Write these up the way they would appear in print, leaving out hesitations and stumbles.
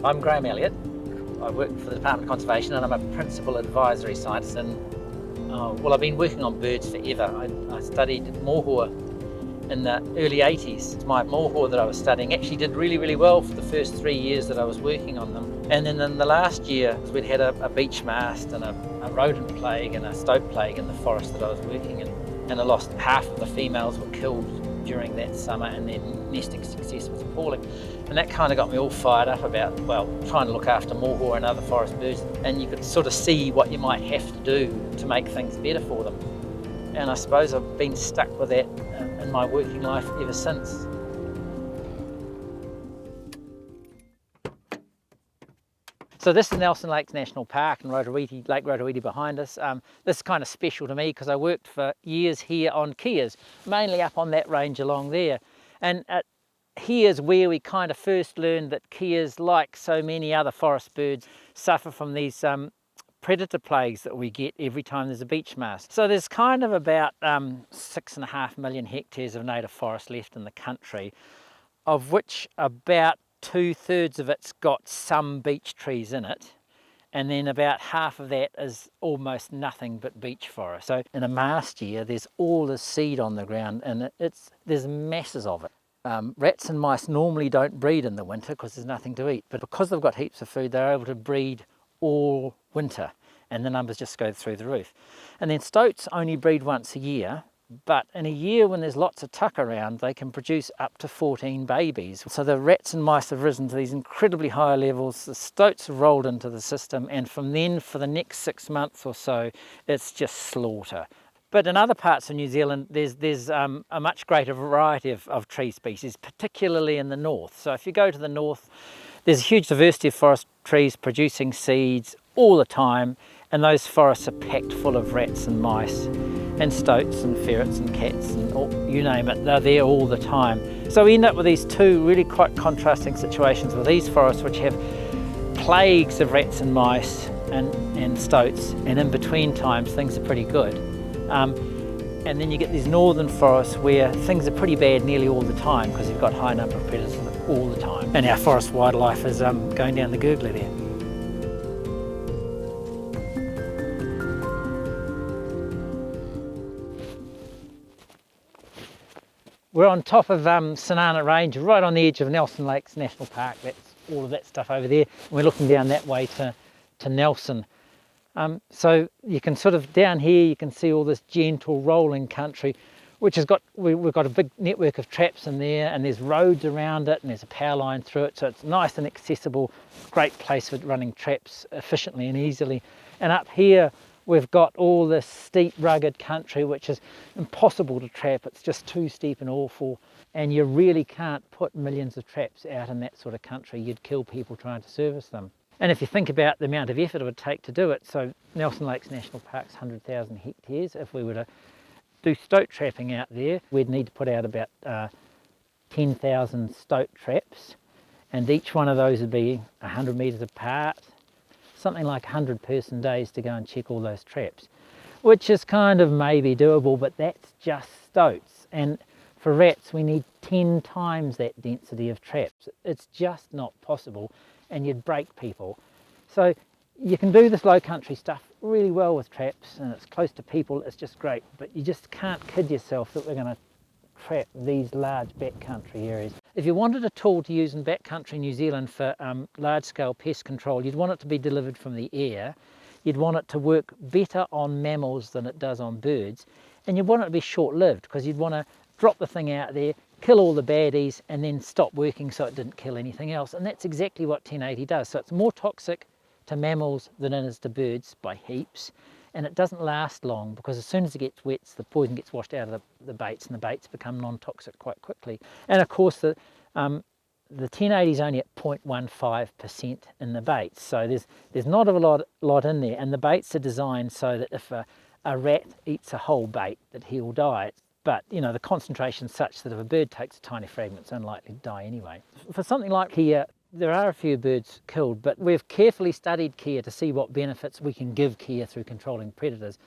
I'm Graham Elliott. I work for the Department of Conservation and I'm a principal advisory scientist. And well, I've been working on birds forever. I studied Mohua in the early 80s. My Mohua that I was studying actually did really, really well for the first 3 years that I was working on them. And then in the last year, we'd had a beech mast and a rodent plague and a stoat plague in the forest that I was working in. And I lost half of the females were killed during that summer, and their nesting success was appalling. And that kind of got me all fired up about, well, trying to look after Mohua and other forest birds. And you could sort of see what you might have to do to make things better for them. And I suppose I've been stuck with that in my working life ever since. So this is Nelson Lakes National Park and Lake Rotoiti behind us. This is kind of special to me because I worked for years here on keas, mainly up on that range along there. And here's where we kind of first learned that keas, like so many other forest birds, suffer from these predator plagues that we get every time there's a beech mast. So there's kind of about 6.5 million hectares of native forest left in the country, of which about 2/3 of it's got some beech trees in it, and then about half of that is almost nothing but beech forest. So in a mast year, there's all this seed on the ground, and there's masses of it. Rats and mice normally don't breed in the winter because there's nothing to eat, but because they've got heaps of food, they're able to breed all winter, and the numbers just go through the roof. And then stoats only breed once a year, but in a year when there's lots of tuck around, they can produce up to 14 babies. So the rats and mice have risen to these incredibly high levels, the stoats have rolled into the system, and from then for the next 6 months or so, it's just slaughter. But in other parts of New Zealand, there's a much greater variety of tree species, particularly in the north. So if you go to the north, there's a huge diversity of forest trees producing seeds all the time, and those forests are packed full of rats and mice and stoats and ferrets and cats and you name it, they're there all the time. So we end up with these two really quite contrasting situations with these forests which have plagues of rats and mice and stoats, and in between times things are pretty good. And then you get these northern forests where things are pretty bad nearly all the time because you've got a high number of predators all the time. And our forest wildlife is going down the gurgler there. We're on top of Sanana Range, right on the edge of Nelson Lakes National Park. That's all of that stuff over there. And we're looking down that way to Nelson. So you can sort of, down here, you can see all this gentle rolling country, which has got, we've got a big network of traps in there, and there's roads around it, and there's a power line through it. So it's nice and accessible, great place for running traps efficiently and easily. And up here, we've got all this steep, rugged country, which is impossible to trap. It's just too steep and awful, and you really can't put millions of traps out in that sort of country. You'd kill people trying to service them. And if you think about the amount of effort it would take to do it, so Nelson Lakes National Park's 100,000 hectares. If we were to do stoat trapping out there, we'd need to put out about 10,000 stoat traps, and each one of those would be 100 metres apart. Something like 100 person days to go and check all those traps, which is kind of maybe doable, but that's just stoats. And for rats, we need 10 times that density of traps. It's just not possible, and you'd break people. So you can do this low country stuff really well with traps, and it's close to people, it's just great, but you just can't kid yourself that we're going to trap these large backcountry areas. If you wanted a tool to use in backcountry New Zealand for large-scale pest control, you'd want it to be delivered from the air, you'd want it to work better on mammals than it does on birds, and you'd want it to be short-lived because you'd want to drop the thing out there, kill all the baddies, and then stop working so it didn't kill anything else. And that's exactly what 1080 does. So it's more toxic to mammals than it is to birds by heaps, and it doesn't last long because as soon as it gets wet, the poison gets washed out of the baits, and the baits become non-toxic quite quickly. And of course the 1080 is only at 0.15% in the baits, so there's not a lot in there, and the baits are designed so that if a rat eats a whole bait that he'll die. But you know, the concentration's such that if a bird takes a tiny fragment, it's unlikely to die anyway. For something like kea, there are a few birds killed, but we've carefully studied kea to see what benefits we can give kea through controlling predators.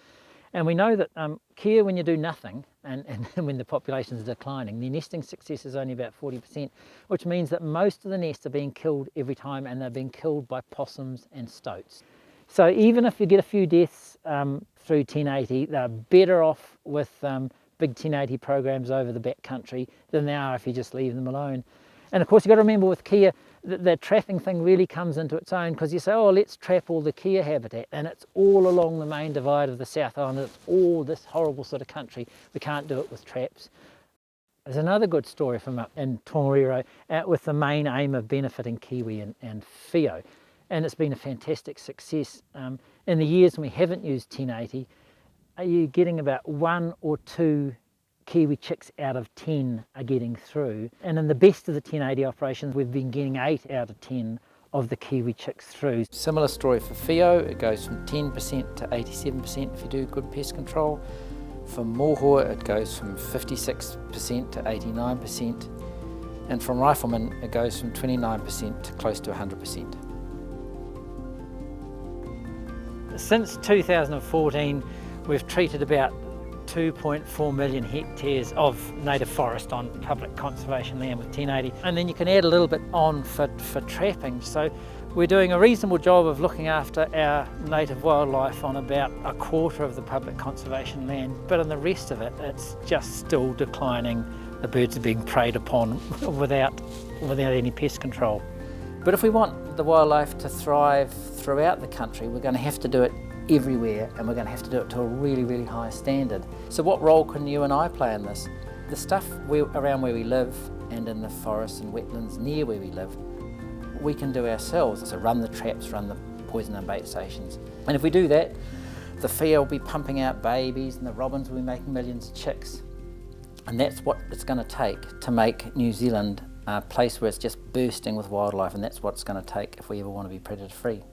And we know that kea, when you do nothing, and when the population is declining, the nesting success is only about 40%, which means that most of the nests are being killed every time, and they're being killed by possums and stoats. So even if you get a few deaths through 1080, they're better off with big 1080 programs over the back country than they are if you just leave them alone. And of course, you've got to remember with kea, the trapping thing really comes into its own, because you say, oh, let's trap all the kea habitat, and it's all along the main divide of the South Island. It's all this horrible sort of country. We can't do it with traps. There's another good story from up in Tongariro with the main aim of benefiting kiwi and whio, and it's been a fantastic success. In the years when we haven't used 1080, are you getting about 1 or 2 kiwi chicks out of 10 are getting through, and in the best of the 1080 operations we've been getting 8 out of 10 of the kiwi chicks through. Similar story for whio, it goes from 10% to 87% if you do good pest control. For moho it goes from 56% to 89%, and from rifleman it goes from 29% to close to 100%. Since 2014 we've treated about 2.4 million hectares of native forest on public conservation land with 1080, and then you can add a little bit on for trapping. So we're doing a reasonable job of looking after our native wildlife on about a quarter of the public conservation land, but on the rest of it it's just still declining. The birds are being preyed upon without any pest control. But if we want the wildlife to thrive throughout the country, we're going to have to do it everywhere, and we're going to have to do it to a really, really high standard. So what role can you and I play in this? The stuff around where we live and in the forests and wetlands near where we live, we can do ourselves. So run the traps, run the poison and bait stations. And if we do that, the whio will be pumping out babies and the robins will be making millions of chicks. And that's what it's going to take to make New Zealand a place where it's just bursting with wildlife, and that's what it's going to take if we ever want to be predator free.